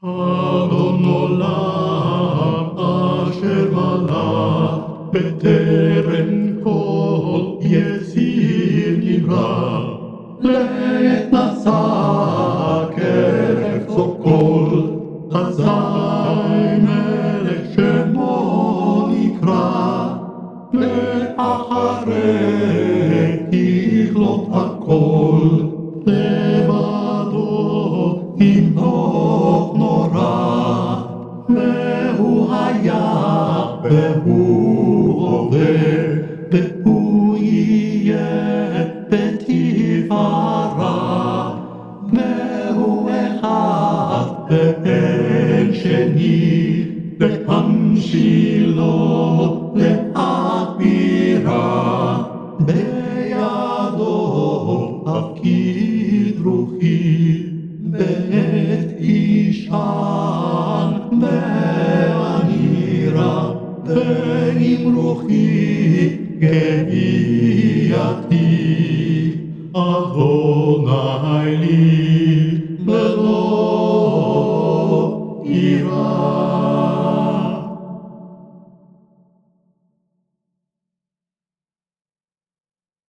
אדון עולם אשר מלך בטרם כל יציר נברא, לעת נשא כרחצו כל, אזי מלך שמו נקרא, לאחרי ככלות הכל, לבדו ימלוך נורא, והוא היה והוא הווה והוא יהיה בתפארה, והוא אחד ואין שני, להמשילו להגבירה, בידו תפקיד רוחי, בעת אישן ואנירה, ועם רוחי גאייתי. אדוני לי ללא יראה.